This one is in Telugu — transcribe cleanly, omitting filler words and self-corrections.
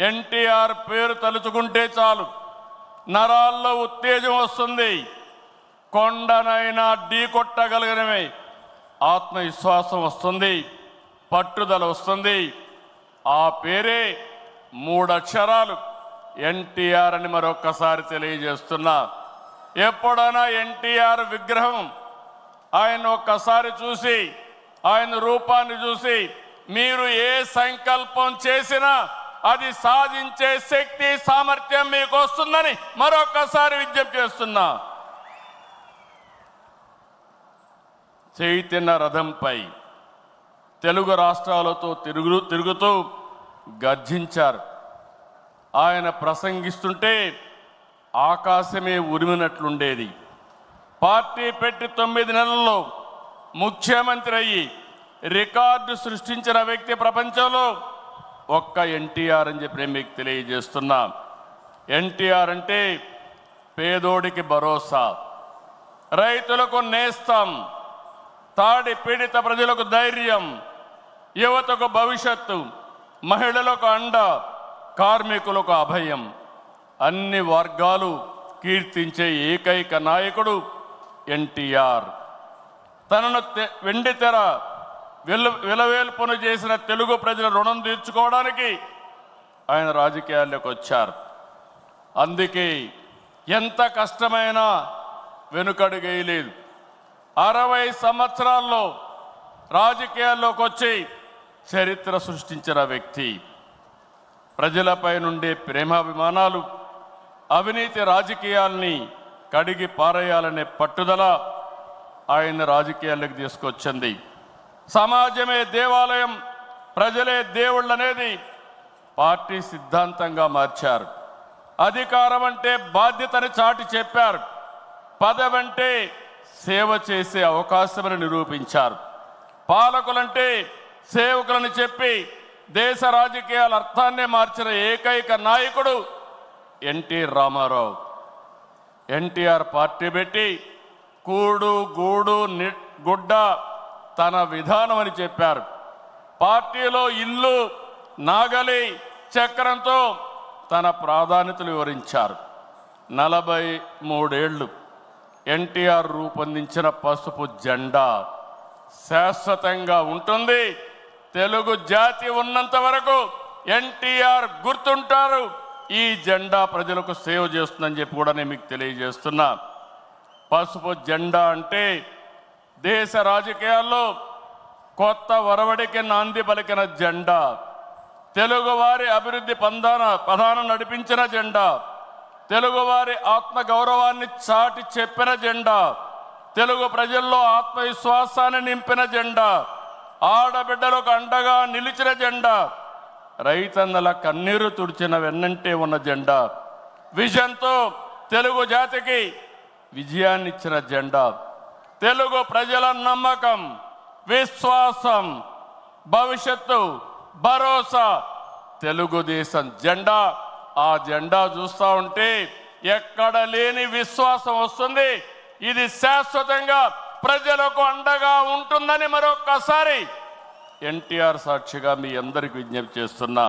ఎన్టీఆర్ పేరు తలుచుకుంటే చాలు నరాల్లో ఉత్తేజం వస్తుంది. కొండనైనా ఢీ కొట్టగలిగినమే ఆత్మవిశ్వాసం వస్తుంది, పట్టుదల వస్తుంది. ఆ పేరే 3 అక్షరాలు ఎన్టీఆర్ అని మరొక్కసారి తెలియజేస్తున్నా. ఎప్పుడైనా ఎన్టీఆర్ విగ్రహం ఆయన ఒక్కసారి చూసి, ఆయన రూపాన్ని చూసి మీరు ఏ సంకల్పం చేసినా అది సాధించే శక్తి సామర్థ్యం మీకు వస్తుందని మరొక్కసారి విజ్ఞప్తి చేస్తున్నా. చైతన్య రథంపై తెలుగు రాష్ట్రాలతో తిరుగుతూ గర్జించారు. ఆయన ప్రసంగిస్తుంటే ఆకాశమే ఉరిమినట్లుండేది. పార్టీ పెట్టి 9 నెలల్లో ముఖ్యమంత్రి అయ్యి రికార్డు సృష్టించిన వ్యక్తి ప్రపంచంలో ఒక్క ఎన్టీఆర్ అని చెప్పి నేను మీకు తెలియజేస్తున్నా. ఎన్టీఆర్ అంటే పేదోడికి భరోసా, రైతులకు నేస్తం, తాడి పీడిత ప్రజలకు ధైర్యం, యువతకు భవిష్యత్తు, మహిళలకు అండ, కార్మికులకు అభయం. అన్ని వర్గాలు కీర్తించే ఏకైక నాయకుడు ఎన్టీఆర్. తనను వెండితెర విలవేల్పును చేసిన తెలుగు ప్రజల రుణం తీర్చుకోవడానికి ఆయన రాజకీయాల్లోకి వచ్చారు. అందుకే ఎంత కష్టమైనా వెనుకడుగేయలేదు. 60 సంవత్సరాల్లో రాజకీయాల్లోకి వచ్చి చరిత్ర సృష్టించిన వ్యక్తి. ప్రజలపై నుండే ప్రేమాభిమానాలు, అవినీతి రాజకీయాల్ని కడిగి పారేయాలనే పట్టుదల ఆయన రాజకీయాల్లోకి తీసుకొచ్చింది. సమాజమే దేవాలయం, ప్రజలే దేవుళ్ళు అనేది పార్టీ సిద్ధాంతంగా మార్చారు. అధికారం అంటే బాధ్యతని చాటి చెప్పారు. పదవంటే సేవ చేసే అవకాశమని నిరూపించారు. పాలకులంటే సేవకులని చెప్పి దేశ రాజకీయాల అర్థాన్నే మార్చిన ఏకైక నాయకుడు ఎన్టీ రామారావు. ఎన్టీఆర్ పార్టీ పెట్టి కూడు గూడు గుడ్డ తన విధానం అని చెప్పారు. పార్టీలో ఇల్లు, నాగలి, చక్రంతో తన ప్రాధాన్యతలు వివరించారు. 43 ఏళ్ళు ఎన్టీఆర్ రూపొందించిన పసుపు జెండా శాశ్వతంగా ఉంటుంది. తెలుగు జాతి ఉన్నంత వరకు ఎన్టీఆర్ గుర్తుంటారు. ఈ జెండా ప్రజలకు సేవ చేస్తుందని చెప్పి కూడా నేను మీకు తెలియజేస్తున్నా. పసుపు జెండా అంటే దేశ రాజకీయాల్లో కొత్త ఒరవడికి నాంది పలికిన జెండా, తెలుగువారి అభివృద్ధి పదాన నడిపించిన జెండా, తెలుగువారి ఆత్మగౌరవాన్ని చాటి చెప్పిన జెండా, తెలుగు ప్రజల్లో ఆత్మవిశ్వాసాన్ని నింపిన జెండా, ఆడబిడ్డలకు అండగా నిలిచిన జెండా, రైతన్నల కన్నీరు తుడిచిన వెన్నంటే ఉన్న జెండా, విజన్తో తెలుగు జాతికి విజయాన్నిచ్చిన జెండా, తెలుగు ప్రజల నమ్మకం, విశ్వాసం, భవిష్యత్తు, భరోసా తెలుగుదేశం జెండా. ఆ జెండా చూస్తూ ఉంటే ఎక్కడ లేని విశ్వాసం వస్తుంది. ఇది శాశ్వతంగా ప్రజలకు అండగా ఉంటుందని మరొక్కసారి ఎన్టీఆర్ సాక్షిగా మీ అందరికి విజ్ఞప్తి చేస్తున్నా.